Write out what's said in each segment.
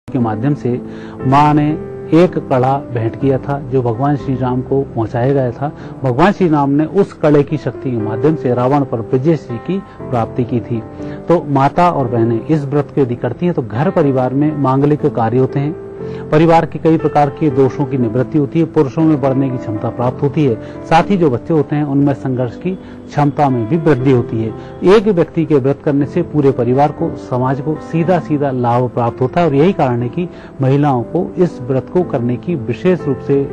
के माध्यम से माँ ने एक कड़ा भेंट किया था जो भगवान श्री राम को पहुंचाया गया था। भगवान श्री राम ने उस कड़े की शक्ति के माध्यम से रावण पर विजय श्री की प्राप्ति की थी। तो माता और बहनें इस व्रत को यदि करती हैं तो घर परिवार में मांगलिक कार्य होते हैं, परिवार के कई प्रकार के दोषों की निवृत्ति होती है, पुरुषों में बढ़ने की क्षमता प्राप्त होती है, साथ ही जो बच्चे होते हैं उनमें संघर्ष की क्षमता में भी वृद्धि होती है। एक व्यक्ति के व्रत करने से पूरे परिवार को, समाज को सीधा सीधा लाभ प्राप्त होता है और यही कारण है कि महिलाओं को इस व्रत को करने की विशेष रूप से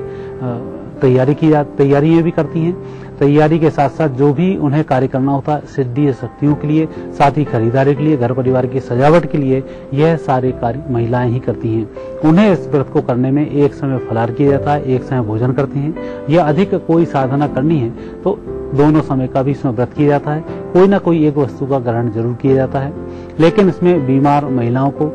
तैयारियां भी करती हैं। तैयारी के साथ साथ जो भी उन्हें कार्य करना होता है सिद्धि शक्तियों के लिए, साथ ही खरीदारी के लिए, घर परिवार की सजावट के लिए, यह सारे कार्य महिलाएं ही करती हैं। उन्हें इस व्रत को करने में एक समय फलाहार किया जाता है, एक समय भोजन करती हैं। या अधिक कोई साधना करनी है तो दोनों समय का भी इसमें व्रत किया जाता है। कोई ना कोई एक वस्तु का ग्रहण जरूर किया जाता है, लेकिन इसमें बीमार महिलाओं को,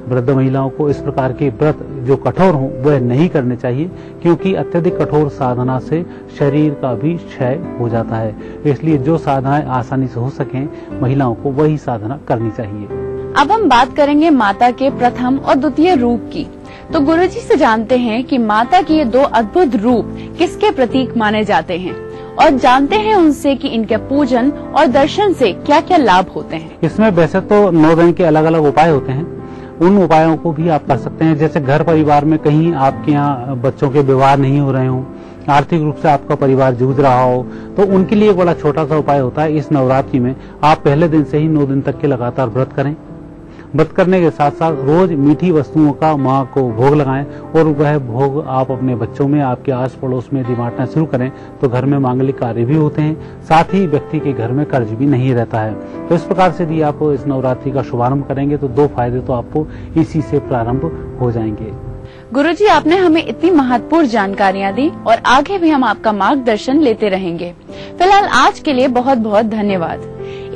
वृद्ध महिलाओं को इस प्रकार के व्रत जो कठोर हों वह नहीं करने चाहिए, क्योंकि अत्यधिक कठोर साधना से शरीर का भी क्षय हो जाता है। इसलिए जो साधनाएं आसानी से हो सकें महिलाओं को वही साधना करनी चाहिए। अब हम बात करेंगे माता के प्रथम और द्वितीय रूप की। तो गुरुजी से जानते हैं कि माता के ये दो अद्भुत रूप किसके प्रतीक माने जाते हैं और जानते हैं उनसे कि इनके पूजन और दर्शन से क्या क्या लाभ होते हैं। इसमें वैसे तो 9 दिन के अलग अलग उपाय होते हैं, उन उपायों को भी आप कर सकते हैं। जैसे घर परिवार में कहीं आपके यहाँ बच्चों के विवाह नहीं हो रहे हों, आर्थिक रूप से आपका परिवार जूझ रहा हो, तो उनके लिए एक बड़ा छोटा सा उपाय होता है। इस नवरात्रि में आप पहले दिन से ही 9 दिन तक के लगातार व्रत करें। व्रत करने के साथ साथ रोज मीठी वस्तुओं का माँ को भोग लगाएं और वह भोग आप अपने बच्चों में, आपके आस पड़ोस में बांटना शुरू करें तो घर में मांगलिक कार्य भी होते हैं, साथ ही व्यक्ति के घर में कर्ज भी नहीं रहता है। तो इस प्रकार से यदि आप इस नवरात्रि का शुभारंभ करेंगे तो 2 फायदे तो आपको इसी से प्रारंभ हो जाएंगे। गुरुजी, आपने हमें इतनी महत्वपूर्ण जानकारियाँ दी और आगे भी हम आपका मार्गदर्शन लेते रहेंगे। फिलहाल आज के लिए बहुत बहुत धन्यवाद।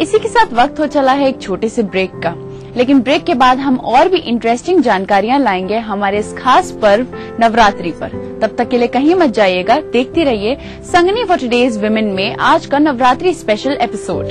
इसी के साथ वक्त हो चला है एक छोटे से ब्रेक का, लेकिन ब्रेक के बाद हम और भी इंटरेस्टिंग जानकारियां लाएंगे हमारे इस खास पर्व नवरात्रि पर। तब तक के लिए कहीं मत जाइएगा, देखते रहिए संगनी फॉर टुडेज विमेन में आज का नवरात्रि स्पेशल एपिसोड।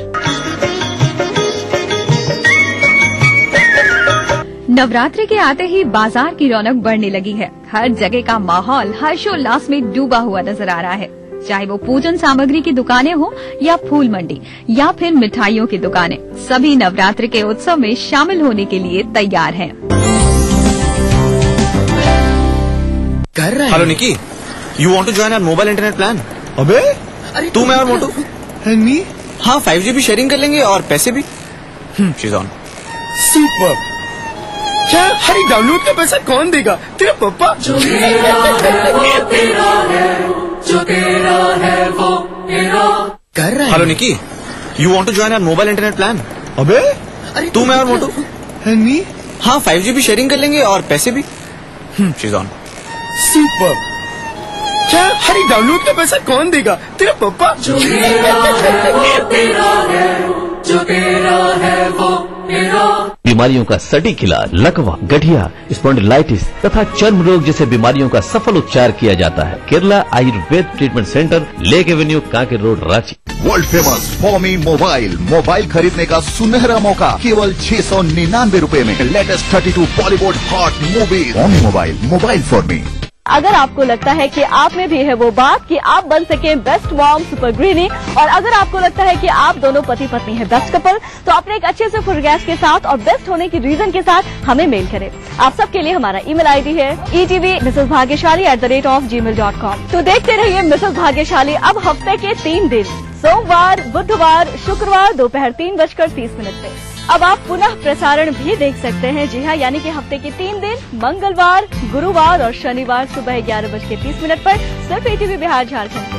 नवरात्रि के आते ही बाजार की रौनक बढ़ने लगी है। हर जगह का माहौल हर्षोल्लास में डूबा हुआ नजर आ रहा है, चाहे वो पूजन सामग्री की दुकानें हो या फूल मंडी या फिर मिठाइयों की दुकानें, सभी नवरात्रि के उत्सव में शामिल होने के लिए तैयार हैं। Hello Nikki, you want to join our mobile internet plan? अबे तू, मैं और मोटू। हनी? हाँ, 5G शेयरिंग कर लेंगे और पैसे भी। She is on. सुपर। क्या? हरी डाउनलोड का पैसा कौन देगा? तेरा पापा। जो तेरा है वो तेरा कर रहा है। Hello Nikki, you want to join our mobile internet plan? अबे तू, मैं और मोटू। हनी? हाँ, 5G शेयरिंग कर लेंगे और पैसे भी। She is on. सुपर। क्या? हरी डाउनलोड का पैसा कौन देगा? तेरा पापा। जो तेरा है वो तेरा। बीमारियों का सटीक इलाज, लकवा, गठिया, स्पॉन्डिलाइटिस तथा चर्म रोग जैसे बीमारियों का सफल उपचार किया जाता है। Kerala Ayurveda treatment centre, lake avenue, Kanker road, Ranchi. World famous foamy mobile खरीदने का सुनहरा मौका केवल 699 रुपए में। Latest 32 Bollywood hot movies. Foamy mobile for मी। अगर आपको लगता है कि आप में भी है वो बात कि आप बन सके बेस्ट मॉम सुपर ग्रीनी, और अगर आपको लगता है कि आप दोनों पति पत्नी है बेस्ट कपल, तो अपने एक अच्छे से फुल गैस के साथ और बेस्ट होने की रीजन के साथ हमें मेल करें। आप सबके लिए हमारा ईमेल आईडी है etv@gmail.com। तो देखते रहिए मिसेस भाग्यशाली अब हफ्ते के 3 दिन, सोमवार, बुधवार, शुक्रवार दोपहर 3:30 पे। अब आप पुनः प्रसारण भी देख सकते हैं। जी हाँ, यानी कि हफ्ते के 3 दिन, मंगलवार, गुरुवार और शनिवार सुबह 11:30 पर सिर्फ ETV बिहार झारखंड से।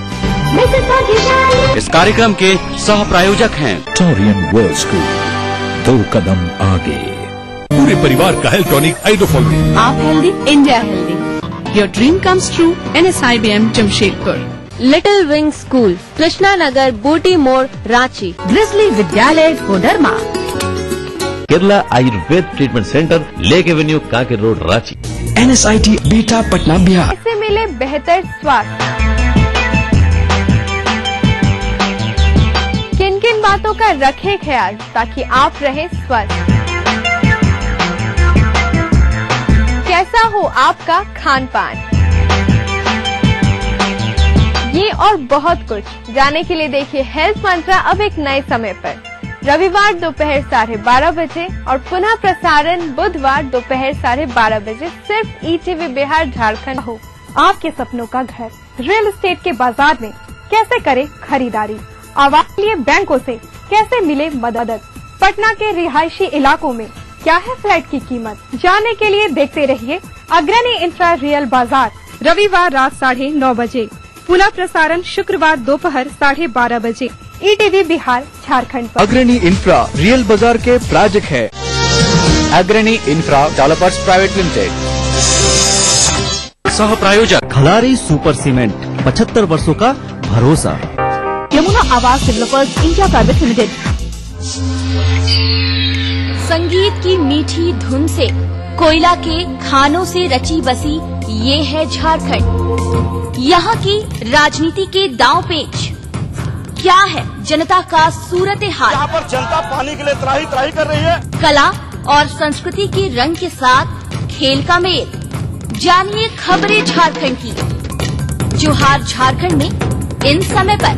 इस कार्यक्रम के सह प्रायोजक हैं टोरियन वर्ल्ड स्कूल, 2 कदम आगे। पूरे परिवार का हेल्थ टॉनिक हाइड्रोफॉल। आप healthy, India healthy. Your dream comes true, NSIBM Jamshedpur. Little wing school, Krishna Nagar, Booty Mor, Ranchi. Grizzly Vidyalaya, Koderma. Kerala Ayurveda treatment centre, lake avenue, Kanker road, Ranchi. NSIT beta, Patna, Bihar. इससे मिले बेहतर स्वास्थ्य। किन किन बातों का रखें ख्याल ताकि आप रहे स्वस्थ? कैसा हो आपका खान पान, ये और बहुत कुछ जानने के लिए देखिए हेल्थ मंत्रा अब एक नए समय पर, रविवार दोपहर 12:30 बजे और पुनः प्रसारण बुधवार दोपहर 12:30 बजे सिर्फ ईटीवी बिहार झारखंड। हो आपके सपनों का घर रियल एस्टेट के बाजार में कैसे करें खरीदारी, आवास के लिए बैंकों से कैसे मिले मदद, पटना के रिहायशी इलाकों में क्या है फ्लैट की कीमत, जानने के लिए देखते रहिए अग्रणी इंफ्रा रियल बाजार, रविवार रात 9:30 बजे, पुनः प्रसारण शुक्रवार दोपहर 12:30 बजे, ईटीवी बिहार झारखंड पर। अग्रणी इंफ्रा रियल बाजार के प्रायोजक है अग्रणी इंफ्रा डेवलपर्स प्राइवेट लिमिटेड। सह प्रायोजक खलारी सुपर सीमेंट, 75 वर्षों का भरोसा। Yamuna Awas developers India private limited. संगीत की मीठी धुन से, कोयला के खानों से रची बसी ये है झारखंड। यहाँ की राजनीति के दांव पेच, क्या है जनता का सूरत हाल, यहाँ पर जनता पानी के लिए त्राही त्राही कर रही है। कला और संस्कृति के रंग के साथ खेल का मेल, जानिए खबरें झारखंड की। जोहार झारखंड में इन समय पर।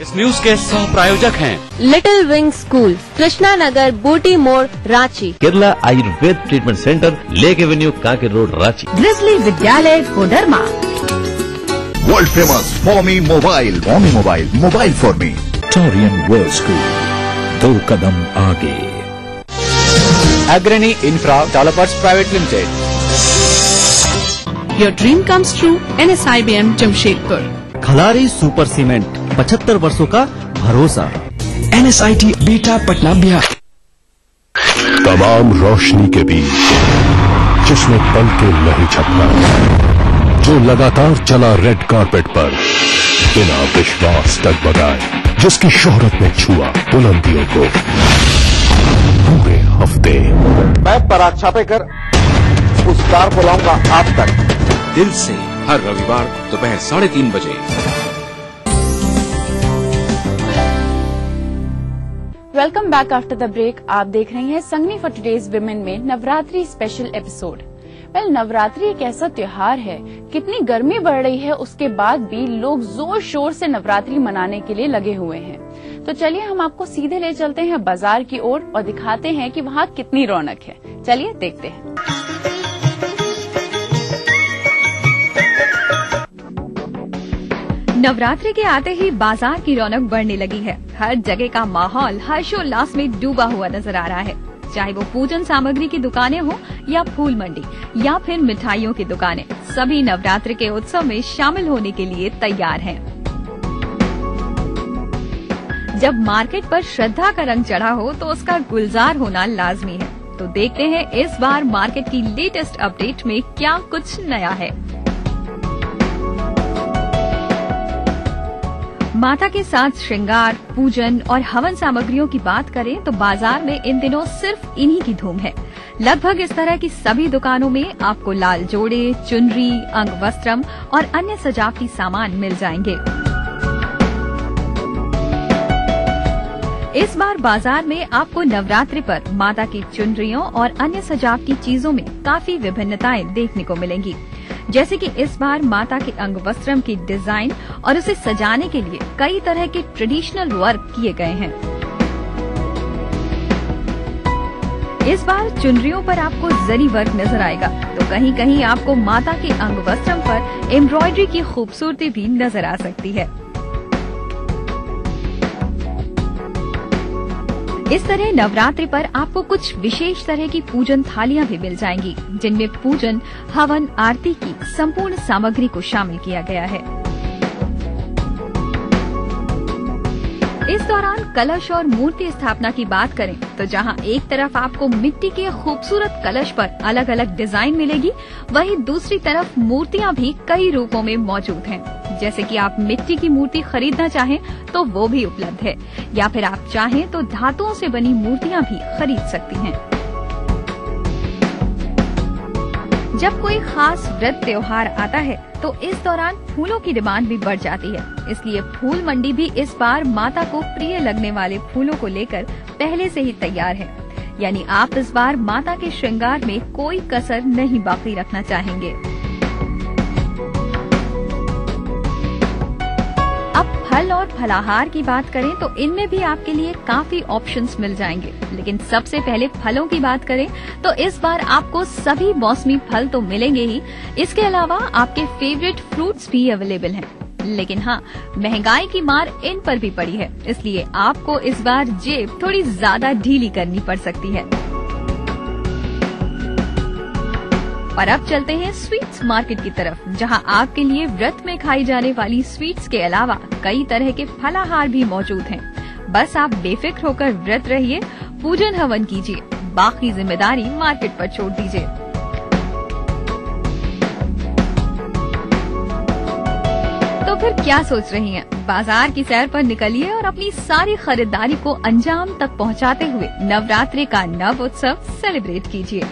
इस न्यूज के सह प्रायोजक हैं little wing school, Krishna Nagar, Booty Mor, Ranchi. Kerala Ayurveda treatment centre, lake avenue, Kanker road, Ranchi. Grizzly Vidyalaya Koderma. World famous फॉर्मी मोबाइल, मोबाइल फॉर मी। टोरियन वर्ल्ड स्कूल, 2 कदम आगे। Agrani infra developers private limited. Your dream comes true, NSIBM Jamshedpur. Khalari super cement, 75 वर्षों का भरोसा। NSIT beta Patna Bihar. तमाम रोशनी के बीच जिसमें पल के नहीं झपका, जो लगातार चला रेड कारपेट पर बिना विश्वास डगमगाए, जिसकी शोहरत ने छुआ बुलंदियों को पूरे हफ्ते। मैं पराग छापेकर उस कार को लाऊंगा आप तक, दिल से, हर रविवार दोपहर 3:30 बजे। Welcome back after the break. आप देख रहे हैं संगनी फॉर टुडेज विमेन में नवरात्रि स्पेशल एपिसोड। नवरात्रि एक ऐसा त्योहार है, कितनी गर्मी बढ़ रही है उसके बाद भी लोग जोर शोर से नवरात्रि मनाने के लिए लगे हुए हैं। तो चलिए हम आपको सीधे ले चलते हैं बाजार की ओर और दिखाते हैं कि वहाँ कितनी रौनक है। चलिए देखते हैं। नवरात्रि के आते ही बाजार की रौनक बढ़ने लगी है। हर जगह का माहौल हर्षोल्लास में डूबा हुआ नजर आ रहा है, चाहे वो पूजन सामग्री की दुकानें हो या फूल मंडी या फिर मिठाइयों की दुकानें, सभी नवरात्रि के उत्सव में शामिल होने के लिए तैयार हैं। जब मार्केट पर श्रद्धा का रंग चढ़ा हो तो उसका गुलजार होना लाजमी है। तो देखते हैं इस बार मार्केट की लेटेस्ट अपडेट में क्या कुछ नया है। माता के साथ श्रृंगार, पूजन और हवन सामग्रियों की बात करें तो बाजार में इन दिनों सिर्फ इन्हीं की धूम है। लगभग इस तरह की सभी दुकानों में आपको लाल जोड़े, चुनरी, अंगवस्त्रम और अन्य सजावटी सामान मिल जाएंगे। इस बार बाजार में आपको नवरात्रि पर माता की चुनरियों और अन्य सजावटी चीजों में काफी विभिन्नताएं देखने को मिलेंगी। जैसे कि इस बार माता के अंगवस्त्रम की डिजाइन और उसे सजाने के लिए कई तरह के ट्रेडिशनल वर्क किए गए हैं। इस बार चुनरियों पर आपको जरी वर्क नजर आएगा, तो कहीं कहीं आपको माता के अंगवस्त्रम पर एम्ब्रॉयडरी की खूबसूरती भी नजर आ सकती है। इस तरह नवरात्रि पर आपको कुछ विशेष तरह की पूजन थालियां भी मिल जाएंगी, जिनमें पूजन, हवन, आरती की संपूर्ण सामग्री को शामिल किया गया है। इस दौरान कलश और मूर्ति स्थापना की बात करें तो जहां एक तरफ आपको मिट्टी के खूबसूरत कलश पर अलग अलग डिजाइन मिलेगी, वहीं दूसरी तरफ मूर्तियां भी कई रूपों में मौजूद हैं। जैसे कि आप मिट्टी की मूर्ति खरीदना चाहें तो वो भी उपलब्ध है, या फिर आप चाहें तो धातुओं से बनी मूर्तियां भी खरीद सकती हैं। जब कोई खास व्रत त्योहार आता है तो इस दौरान फूलों की डिमांड भी बढ़ जाती है, इसलिए फूल मंडी भी इस बार माता को प्रिय लगने वाले फूलों को लेकर पहले से ही तैयार है। यानी आप इस बार माता के श्रृंगार में कोई कसर नहीं बाकी रखना चाहेंगे। अब फल और फलाहार की बात करें तो इनमें भी आपके लिए काफी ऑप्शंस मिल जाएंगे, लेकिन सबसे पहले फलों की बात करें तो इस बार आपको सभी मौसमी फल तो मिलेंगे ही, इसके अलावा आपके फेवरेट फ्रूट्स भी अवेलेबल हैं। लेकिन हाँ, महंगाई की मार इन पर भी पड़ी है, इसलिए आपको इस बार जेब थोड़ी ज्यादा ढीली करनी पड़ सकती है। और अब चलते हैं स्वीट्स मार्केट की तरफ, जहां आपके लिए व्रत में खाई जाने वाली स्वीट्स के अलावा कई तरह के फलाहार भी मौजूद हैं। बस आप बेफिक्र होकर व्रत रहिए, पूजन हवन कीजिए, बाकी जिम्मेदारी मार्केट पर छोड़ दीजिए। तो फिर क्या सोच रही हैं? बाजार की सैर पर निकलिए और अपनी सारी खरीदारी को अंजाम तक पहुंचाते हुए नवरात्रि का नव उत्सव सेलिब्रेट कीजिए।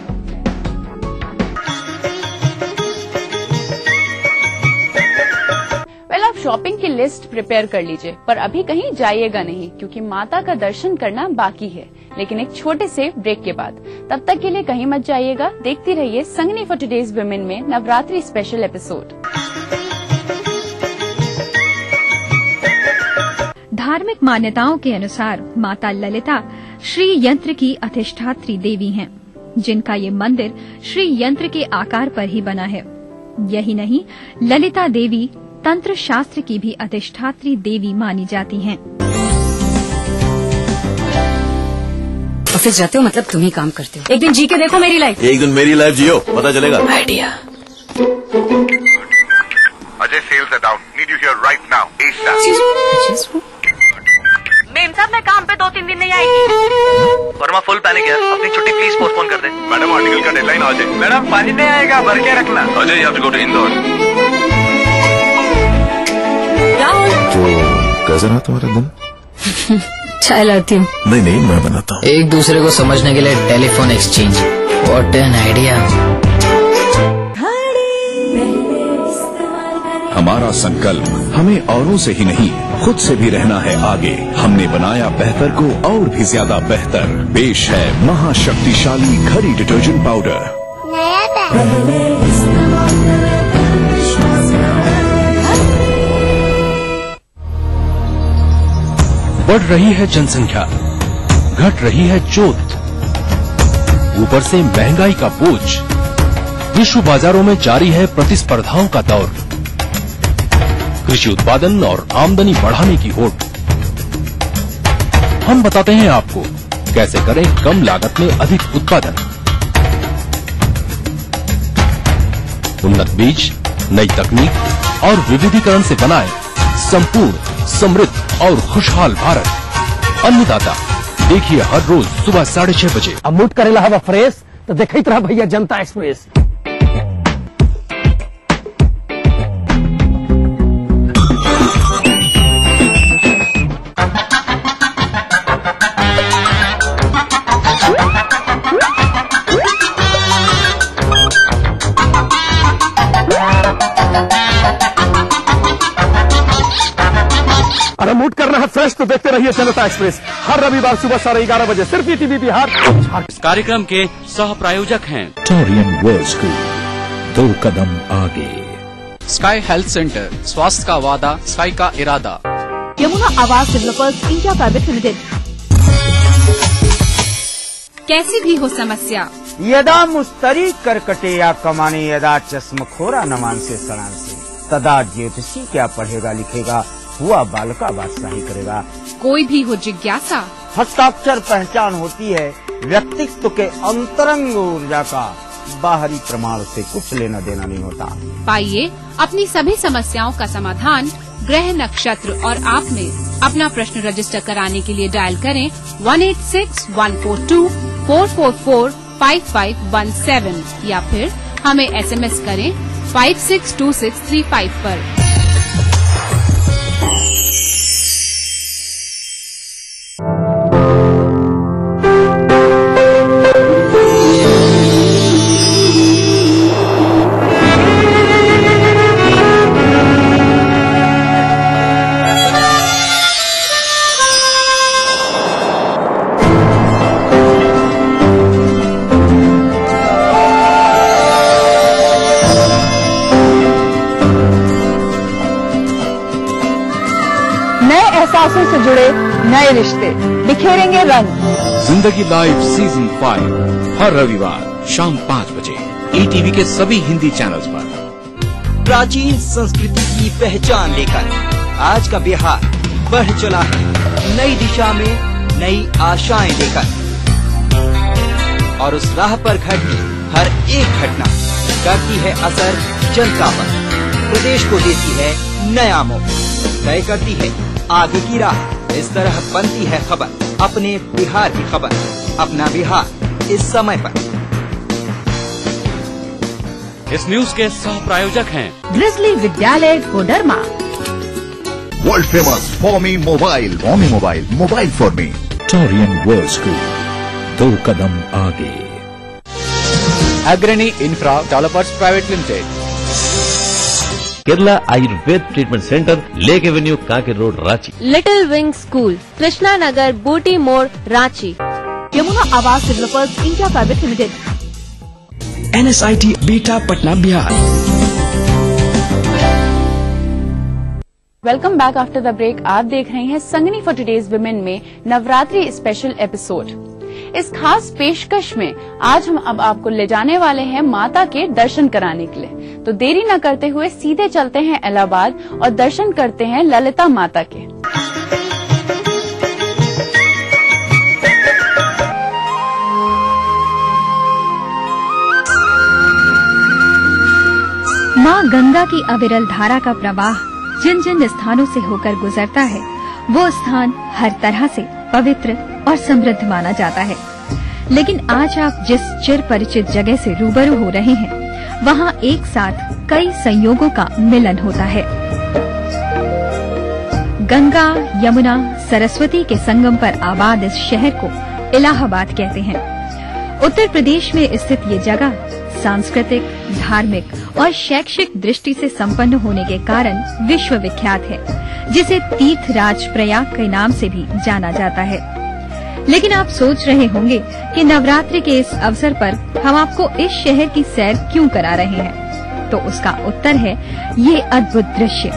आप शॉपिंग की लिस्ट प्रिपेयर कर लीजिए, पर अभी कहीं जाइएगा नहीं, क्योंकि माता का दर्शन करना बाकी है, लेकिन एक छोटे से ब्रेक के बाद। तब तक के लिए कहीं मत जाइएगा, देखती रहिए संगनी फॉर टुडेज वुमेन में नवरात्रि स्पेशल एपिसोड। धार्मिक मान्यताओं के अनुसार माता ललिता श्री यंत्र की अधिष्ठात्री देवी हैं, जिनका ये मंदिर श्री यंत्र के आकार पर ही बना है। यही नहीं, ललिता देवी तंत्र शास्त्र की भी अधिष्ठात्री देवी मानी जाती हैं। ऑफिस जाते हो मतलब तुम ही काम करते हो। एक दिन जी के देखो मेरी लाइफ। एक दिन मेरी लाइफ जियो, पता चलेगा। Idea. Ajay sales are down, need you here right now. मेम साहब मैं काम पे 2-3 दिन नहीं आएगी। वर्मा फुल पैनिक है, अपनी छुट्टी प्लीज पोस्टपोन कर दे। मैडम आर्टिकल का डेडलाइन आ जाए। मैडम पानी नहीं आएगा, भर के रखना। Ajay you have to go to Indore. तो कैसा रहा तुम्हारा दिन? चाय लाती हूँ। नहीं मैं बनाता हूँ। एक दूसरे को समझने के लिए telephone exchange, what an idea. हमारा संकल्प हमें औरों से ही नहीं खुद से भी रहना है आगे। हमने बनाया बेहतर को और भी ज्यादा बेहतर। पेश है महाशक्तिशाली घड़ी डिटर्जेंट पाउडर। बढ़ रही है जनसंख्या, घट रही है जोत, ऊपर से महंगाई का बोझ। विश्व बाजारों में जारी है प्रतिस्पर्धाओं का दौर। कृषि उत्पादन और आमदनी बढ़ाने की होड़। हम बताते हैं आपको कैसे करें कम लागत में अधिक उत्पादन। उन्नत बीज, नई तकनीक और विविधीकरण से बनाए संपूर्ण, समृद्ध और खुशहाल भारत। अन्नदाता देखिए हर रोज सुबह 6:30 बजे। अब मूड करेला हवा फ्रेश तो देखते रहा भैया जनता एक्सप्रेस। अरे मूड करना है फ्रेश तो देखते रहिए जनता एक्सप्रेस, हर रविवार सुबह 11:30 बजे सिर्फ ईटीवी बिहार। इस कार्यक्रम के सह प्रायोजक हैं टोरियन वर्ल्ड स्कूल, 2 कदम आगे। स्काई हेल्थ सेंटर, स्वास्थ्य का वादा, स्काई का इरादा। Yamuna Awas developers India private limited. कैसी भी हो समस्या, यदा मुस्तरी करकटे या कमाने, यदा चश्मखोरा नमान से सलाम से, तदा ज्योतिषी क्या पढ़ेगा लिखेगा, हुआ बालका बादशाही करेगा। कोई भी हो जिज्ञासा, हस्ताक्षर पहचान होती है व्यक्तित्व के अंतरंग ऊर्जा का, बाहरी प्रमाण से कुछ लेना देना नहीं होता। पाइए अपनी सभी समस्याओं का समाधान ग्रह, नक्षत्र और आप में। अपना प्रश्न रजिस्टर कराने के लिए डायल करें 186142444517 या फिर हमें SMS करें 562635 पर। जुड़े नए रिश्ते, बिखेरेंगे रंग। जिंदगी लाइव सीजन 5 हर रविवार शाम 5 बजे ETV के सभी हिंदी चैनल्स पर। प्राचीन संस्कृति की पहचान लेकर आज का बिहार बढ़ चला है नई दिशा में नई आशाएं लेकर, और उस राह पर घटती हर एक घटना करती है असर जनता पर, प्रदेश को देती है नया मोड़, तय करती है आगे की राह। इस तरह बनती है खबर अपने बिहार की खबर, अपना बिहार इस समय पर। इस न्यूज के सह प्रायोजक हैं grizzly Vidyalaya Koderma, world famous फॉर्मी मोबाइल, मोबाइल फॉर मी, टोरियन वर्ल्ड स्कूल, 2 कदम आगे, Agrani infra developers private limited, Kerala Ayurveda treatment centre, lake avenue, Kanke road, Ranchi, little wing school, Krishna Nagar, Booty Mor, Ranchi, Yamuna Awas developers India private limited, NSIT beta Patna Bihar. Welcome back after the break. आप देख रहे हैं संगनी for today's women में Navratri special episode. इस खास पेशकश में आज हम अब आपको ले जाने वाले हैं माता के दर्शन कराने के लिए। तो देरी न करते हुए सीधे चलते हैं इलाहाबाद और दर्शन करते हैं ललिता माता के। माँ गंगा की अविरल धारा का प्रवाह जिन जिन स्थानों से होकर गुजरता है, वो स्थान हर तरह से पवित्र और समृद्ध माना जाता है। लेकिन आज आप जिस चिर परिचित जगह से रूबरू हो रहे हैं, वहाँ एक साथ कई संयोगों का मिलन होता है। गंगा, यमुना, सरस्वती के संगम पर आबाद इस शहर को इलाहाबाद कहते हैं। उत्तर प्रदेश में स्थित ये जगह सांस्कृतिक, धार्मिक और शैक्षिक दृष्टि से संपन्न होने के कारण विश्व विख्यात है, जिसे तीर्थराज प्रयाग के नाम से भी जाना जाता है। लेकिन आप सोच रहे होंगे कि नवरात्रि के इस अवसर पर हम आपको इस शहर की सैर क्यों करा रहे हैं, तो उसका उत्तर है ये अद्भुत दृश्य।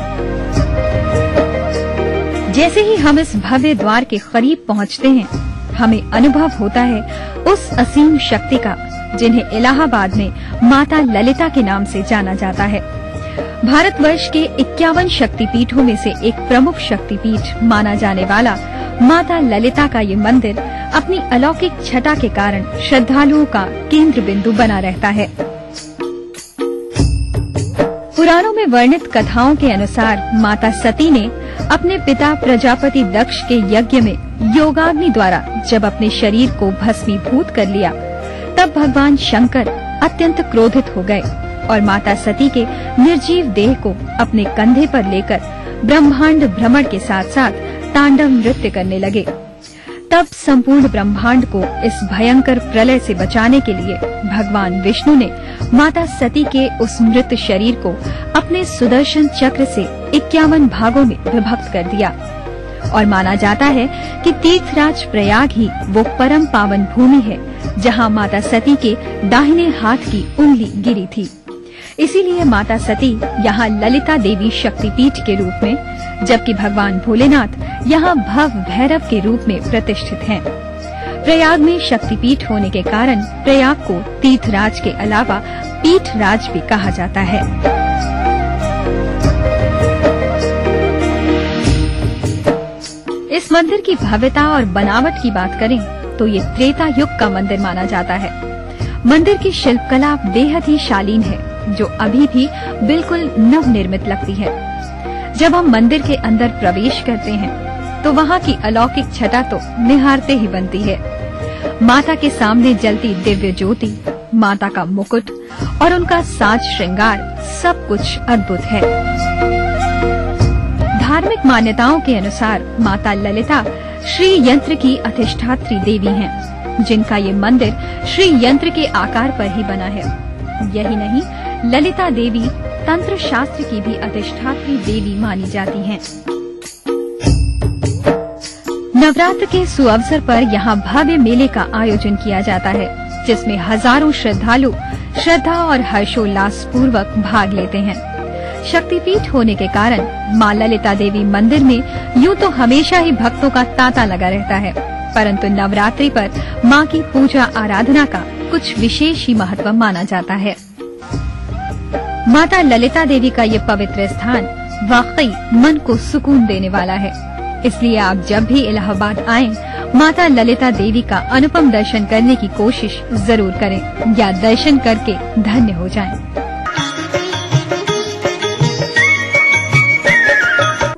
जैसे ही हम इस भव्य द्वार के करीब पहुंचते हैं, हमें अनुभव होता है उस असीम शक्ति का जिन्हें इलाहाबाद में माता ललिता के नाम से जाना जाता है। भारतवर्ष के 51 शक्तिपीठों में से एक प्रमुख शक्तिपीठ माना जाने वाला माता ललिता का ये मंदिर अपनी अलौकिक छटा के कारण श्रद्धालुओं का केंद्र बिंदु बना रहता है। पुराणों में वर्णित कथाओं के अनुसार माता सती ने अपने पिता प्रजापति दक्ष के यज्ञ में योगाग्नि द्वारा जब अपने शरीर को भस्मीभूत कर लिया, तब भगवान शंकर अत्यंत क्रोधित हो गए और माता सती के निर्जीव देह को अपने कंधे पर लेकर ब्रह्मांड भ्रमण के साथ साथ तांडव नृत्य करने लगे। तब संपूर्ण ब्रह्मांड को इस भयंकर प्रलय से बचाने के लिए भगवान विष्णु ने माता सती के उस मृत शरीर को अपने सुदर्शन चक्र से 51 भागों में विभक्त कर दिया। और माना जाता है कि तीर्थराज प्रयाग ही वो परम पावन भूमि है जहाँ माता सती के दाहिने हाथ की उंगली गिरी थी। इसीलिए माता सती यहाँ ललिता देवी शक्तिपीठ के रूप में, जबकि भगवान भोलेनाथ यहाँ भव भैरव के रूप में प्रतिष्ठित हैं। प्रयाग में शक्तिपीठ होने के कारण प्रयाग को तीर्थराज के अलावा पीठराज भी कहा जाता है। इस मंदिर की भव्यता और बनावट की बात करें तो ये त्रेता युग का मंदिर माना जाता है। मंदिर की शिल्पकला बेहद ही शालीन है, जो अभी भी बिल्कुल नवनिर्मित लगती है। जब हम मंदिर के अंदर प्रवेश करते हैं तो वहाँ की अलौकिक छटा तो निहारते ही बनती है। माता के सामने जलती दिव्य ज्योति, माता का मुकुट और उनका साज श्रृंगार सब कुछ अद्भुत है। धार्मिक मान्यताओं के अनुसार माता ललिता श्री यंत्र की अधिष्ठात्री देवी हैं, जिनका ये मंदिर श्री यंत्र के आकार पर ही बना है। यही नहीं, ललिता देवी तंत्र शास्त्र की भी अधिष्ठात्री देवी मानी जाती हैं। नवरात्र के सुअवसर पर यहाँ भव्य मेले का आयोजन किया जाता है, जिसमें हजारों श्रद्धालु श्रद्धा और हर्षोल्लास पूर्वक भाग लेते हैं। शक्तिपीठ होने के कारण मां ललिता देवी मंदिर में यूं तो हमेशा ही भक्तों का तांता लगा रहता है, परंतु नवरात्रि पर मां की पूजा आराधना का कुछ विशेष ही महत्व माना जाता है। माता ललिता देवी का ये पवित्र स्थान वाकई मन को सुकून देने वाला है। इसलिए आप जब भी इलाहाबाद आएं, माता ललिता देवी का अनुपम दर्शन करने की कोशिश जरूर करें या दर्शन करके धन्य हो जाएं।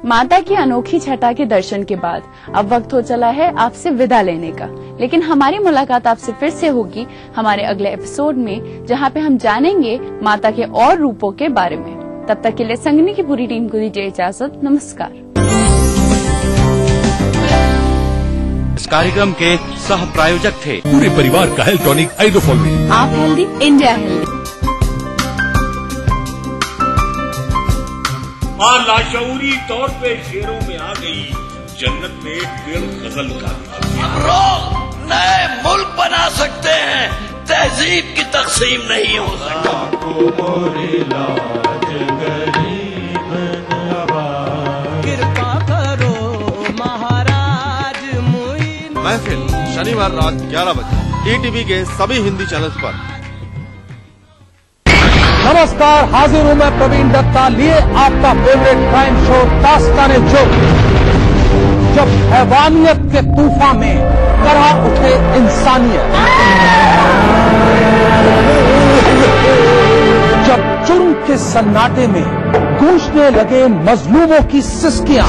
माता की अनोखी छटा के दर्शन के बाद अब वक्त हो चला है आपसे विदा लेने का, लेकिन हमारी मुलाकात आपसे फिर से होगी हमारे अगले एपिसोड में, जहां पे हम जानेंगे माता के और रूपों के बारे में। तब तक के लिए संगनी की पूरी टीम को दीजिए इजाजत। नमस्कार। इस कार्यक्रम के सह प्रायोजक थे पूरे परिवार का हेल्थ टॉनिक आइडोफॉल। आप हेल्दी, इंडिया हेल्दी। मां लाशऊरी तौर पे शेरों में आ गई, जन्नत में दिल गजल का। नए मुल्क बना सकते हैं, तहजीब की तकसीम नहीं हो सकती। कृपा करो महाराज मुइन। महफिल शनिवार रात 11 बजे ETV के सभी हिंदी चैनल्स पर। नमस्कार, हाजिर हूं मैं प्रवीण दत्ता लिए आपका फेवरेट क्राइम शो दास्ताने जुर्म। जब हैवानियत के तूफान में करहा उठे इंसानियत, जब जुर्म के सन्नाटे में गूंजने लगे मजलूमों की सिसकियां,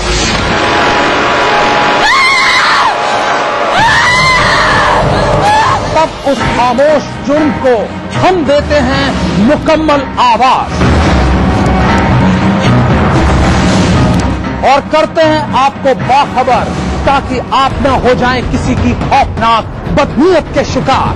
तब उस खामोश जुर्म को हम देते हैं मुकम्मल आवाज और करते हैं आपको बाखबर, ताकि आप न हो जाएं किसी की खौफनाक बदनीयत के शिकार।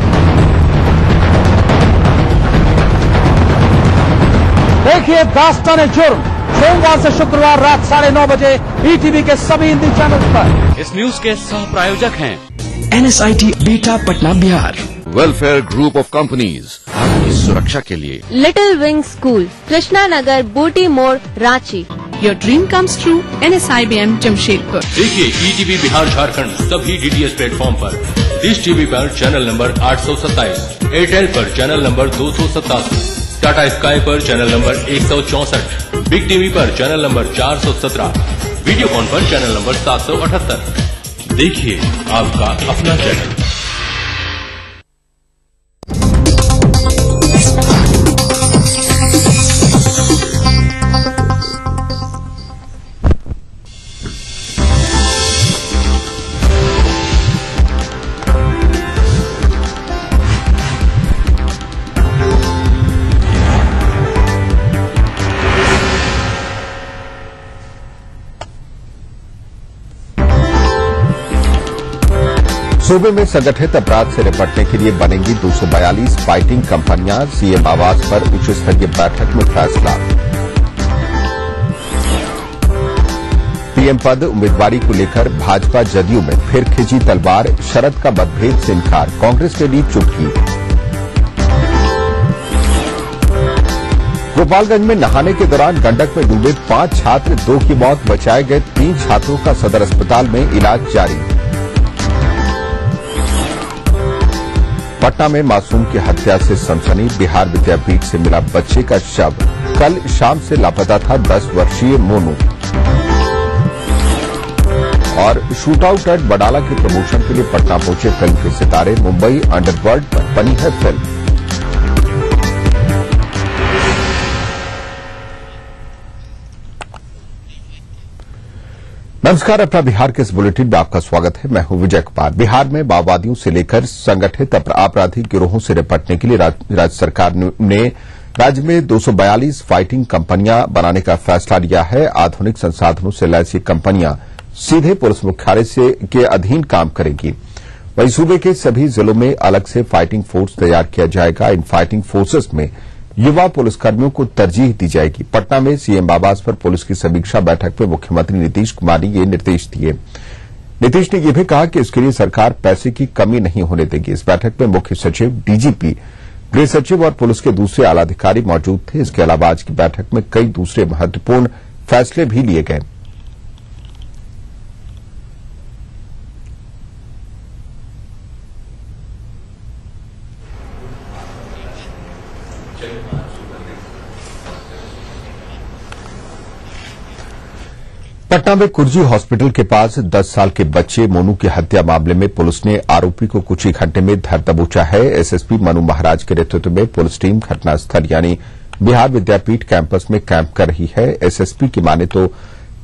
देखिए दास्ताने जुर्म सोमवार से शुक्रवार रात 9:30 बजे ETV के सभी हिंदी चैनल पर। इस न्यूज के सह प्रायोजक हैं NSIT beta Patna Bihar. Welfare group of companies आपकी सुरक्षा के लिए। Little wing school, Krishna Nagar, Booty Mor, Ranchi. Your dream comes true, NSIBM Jamshedpur. देखिए ETV बिहार झारखंड सभी DTH प्लेटफॉर्म पर। डिश टीवी पर चैनल नंबर 827, एयरटेल पर चैनल नंबर 287, टाटा स्काई पर चैनल नंबर 164, बिग टीवी पर चैनल नंबर 417, वीडियोकॉन पर चैनल नंबर 778। देखिए आपका अपना चैनल। सूबे में संगठित अपराध से निपटने के लिए बनेंगी 242 फाइटिंग कंपनियां। सीएम आवास पर उच्च स्तरीय बैठक में फैसला। पीएम पद उम्मीदवारी को लेकर भाजपा जदयू में फिर खिंची तलवार। शरद का मतभेद से इनकार, कांग्रेस के ली चुटकी। गोपालगंज में नहाने के दौरान गंडक में डूबे 5 छात्र, 2 की मौत, बचाए गए 3 छात्रों का सदर अस्पताल में इलाज जारी। पटना में मासूम की हत्या से सनसनी, बिहार विद्यापीठ से मिला बच्चे का शव। कल शाम से लापता था 10 वर्षीय मोनू। और शूटआउट एट बडाला के प्रमोशन के लिए पटना पहुंचे फिल्म के सितारे। मुंबई अंडरवर्ल्ड पर बनी है फिल्म। नमस्कार, अपना बिहार के इस बुलेटिन में आपका स्वागत है। मैं हूं विजय कुमार। बिहार में माओवादियों से लेकर संगठित आपराधिक गिरोहों से निपटने के लिए राज्य सरकार ने राज्य में 242 फाइटिंग कंपनियां बनाने का फैसला लिया है। आधुनिक संसाधनों से लैस ये कंपनियां सीधे पुलिस मुख्यालय के अधीन काम करेंगी। वहीं सूबे के सभी जिलों में अलग से फाइटिंग फोर्स तैयार किया जाएगा। इन फाइटिंग फोर्सेस में युवा पुलिसकर्मियों को तरजीह दी जाएगी। पटना में सीएम आवास पर पुलिस की समीक्षा बैठक में मुख्यमंत्री नीतीश कुमार ने ये निर्देश दिए। नीतीश ने यह भी कहा कि इसके लिए सरकार पैसे की कमी नहीं होने देगी। इस बैठक में मुख्य सचिव, डीजीपी, गृह सचिव और पुलिस के दूसरे आला अधिकारी मौजूद थे। इसके अलावा आज की बैठक में कई दूसरे महत्वपूर्ण फैसले भी लिए गए। पटना में कुर्जी हॉस्पिटल के पास 10 साल के बच्चे मोनू की हत्या मामले में पुलिस ने आरोपी को कुछ ही घंटे में धर दबोचा है। एसएसपी मनु महाराज के नेतृत्व में पुलिस टीम घटनास्थल यानी बिहार विद्यापीठ कैंपस में कैंप कर रही है। एसएसपी की माने तो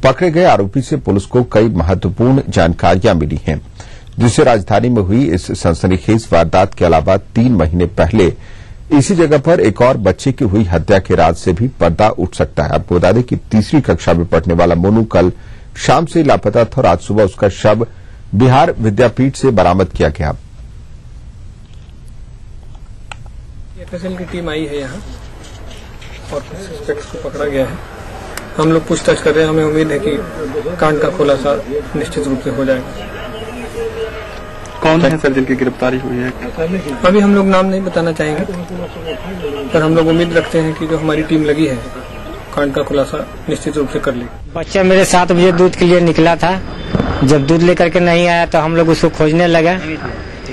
पकड़े गए आरोपी से पुलिस को कई महत्वपूर्ण जानकारियां मिली हैं, जिससे राजधानी में हुई इस सनसनीखेज वारदात के अलावा 3 महीने पहले इसी जगह पर एक और बच्चे की हुई हत्या के राज से भी पर्दा उठ सकता है। आपको बता दें कि तीसरी कक्षा में पढ़ने वाला मोनू कल शाम से लापता था और आज सुबह उसका शव बिहार विद्यापीठ से बरामद किया गया। एफएसएल की टीम आई है यहाँ और सस्पेक्ट्स को पकड़ा गया है। हम लोग पूछताछ कर रहे हैं। हमें उम्मीद है कि कांड का खुलासा निश्चित रूप से हो जाएगा। कौन है सर जिनकी गिरफ्तारी हुई है? अभी हम लोग नाम नहीं बताना चाहेंगे, पर हम लोग उम्मीद रखते हैं कि जो हमारी टीम लगी है कांड का खुलासा निश्चित रूप से कर लेगी। बच्चा मेरे 7 बजे दूध के लिए निकला था। जब दूध लेकर के नहीं आया तो हम लोग उसको खोजने लगे।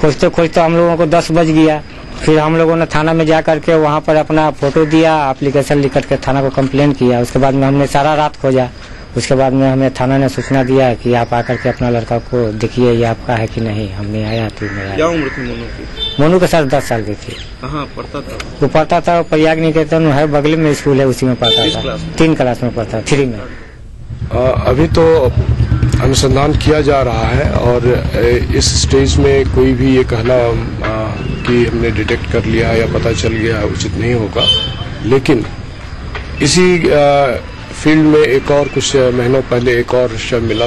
खोजते खोजते हम लोगों को 10 बज गया। फिर हम लोगों ने थाना में जा करके वहाँ पर अपना फोटो दिया, एप्लीकेशन लिख करके थाना को कंप्लेन किया। उसके बाद में हमने सारा रात खोजा। उसके बाद में हमें थाना ने सूचना दिया कि आप आकर के अपना लड़का को देखिए, ये आपका है कि नहीं। हमने आया तो क्या उम्र थी मोनू की? मोनू के साथ 10 साल की थी। कहाँ पढ़ता था? वो पढ़ता था प्रयाग निकेतन है, बगल में स्कूल है, उसी में पढ़ता था। 3 क्लास में पढ़ता, 3 में। अभी तो अनुसंधान किया जा रहा है और इस स्टेज में कोई भी ये कहना कि हमने डिटेक्ट कर लिया या पता चल गया उचित नहीं होगा। लेकिन इसी फील्ड में एक और कुछ महीनों पहले एक और शव मिला।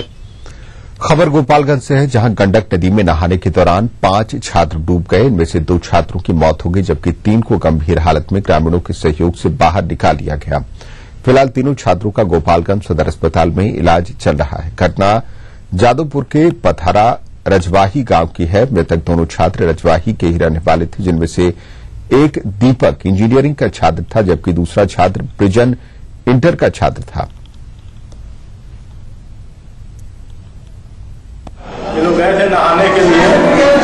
खबर गोपालगंज से है, जहां गंडक नदी में नहाने के दौरान 5 छात्र डूब गए। इनमें से 2 छात्रों की मौत हो गई, जबकि 3 को गंभीर हालत में ग्रामीणों के सहयोग से बाहर निकाल लिया गया। फिलहाल तीनों छात्रों का गोपालगंज सदर अस्पताल में इलाज चल रहा है। घटना जादवपुर के पथारा रजवाही गांव की है। मृतक दोनों छात्र रजवाही के ही रहने वाले थे, जिनमें से एक दीपक इंजीनियरिंग का छात्र था, जबकि दूसरा छात्र प्रिजन इंटर का छात्र था। ये लोग गए थे नहाने के लिए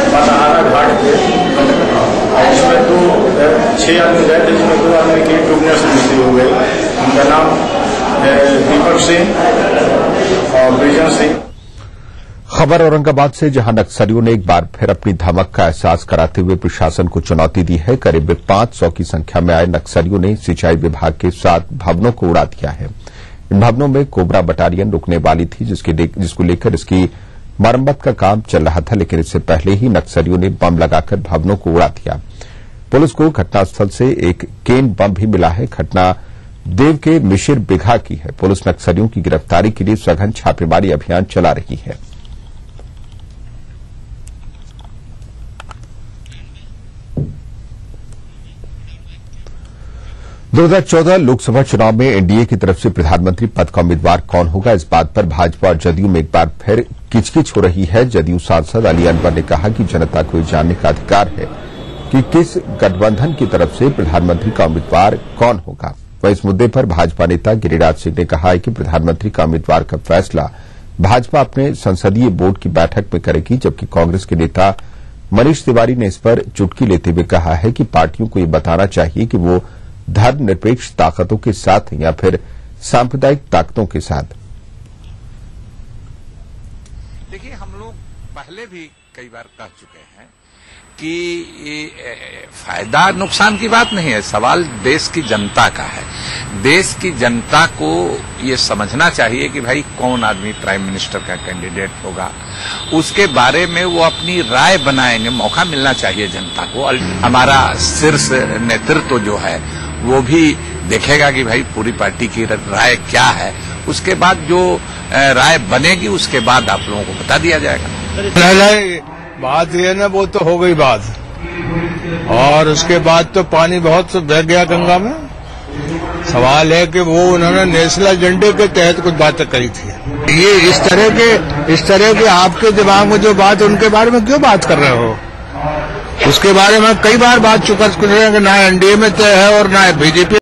पथारा घाट पे। इसमें 6 आदमी गए थे, जिसमें 2 आदमी की डूबने से मृत्यु हो गई। उनका नाम दीपक सिंह और प्रिजन सिंह। खबर औरंगाबाद से, जहां नक्सलियों ने एक बार फिर अपनी धमक का एहसास कराते हुए प्रशासन को चुनौती दी है। करीब 500 की संख्या में आए नक्सलियों ने सिंचाई विभाग के 7 भवनों को उड़ा दिया है। इन भवनों में कोबरा बटालियन रुकने वाली थी, जिसको लेकर इसकी मरम्मत का काम चल रहा था, लेकिन इससे पहले ही नक्सलियों ने बम लगाकर भवनों को उड़ा दिया। पुलिस को घटनास्थल से एक केन बम भी मिला है। घटना देव के मिशिर बिघा की है। पुलिस नक्सलियों की गिरफ्तारी के लिए सघन छापेमारी अभियान चला रही है। दो 2014 लोकसभा चुनाव में एनडीए की तरफ से प्रधानमंत्री पद का उम्मीदवार कौन होगा, इस बात पर भाजपा और जदयू में एक बार फिर किचकिच हो रही है। जदयू सांसद अली अनवर ने कहा कि जनता को जानने का अधिकार है कि किस गठबंधन की तरफ से प्रधानमंत्री का उम्मीदवार कौन होगा। वहीं इस मुद्दे पर भाजपा नेता गिरिराज सिंह ने कहा है कि प्रधानमंत्री का उम्मीदवार का फैसला भाजपा अपने संसदीय बोर्ड की बैठक में करेगी, जबकि कांग्रेस के नेता मनीष तिवारी ने इस पर चुटकी लेते हुए कहा है कि पार्टियों को ये बताना चाहिए कि वो धर्मनिरपेक्ष ताकतों के साथ या फिर सांप्रदायिक ताकतों के साथ। देखिए, हम लोग पहले भी कई बार कह चुके हैं कि फायदा नुकसान की बात नहीं है, सवाल देश की जनता का है। देश की जनता को ये समझना चाहिए कि भाई कौन आदमी प्राइम मिनिस्टर का कैंडिडेट होगा, उसके बारे में वो अपनी राय बनाएंगे। मौका मिलना चाहिए जनता को। हमारा शीर्ष नेतृत्व जो है वो भी देखेगा कि भाई पूरी पार्टी की राय क्या है। उसके बाद जो राय बनेगी उसके बाद आप लोगों को बता दिया जाएगा। बात ये ना, वो तो हो गई बात, और उसके बाद तो पानी बहुत बह गया गंगा में। सवाल है कि वो उन्होंने नेशनल एजेंडे के तहत कुछ बातें कही थी। ये इस तरह के आपके दिमाग में जो बात, उनके बारे में क्यों बात कर रहे हो? उसके बारे में कई बार बात चुका कि ना एनडीए में तय है और ना बीजेपी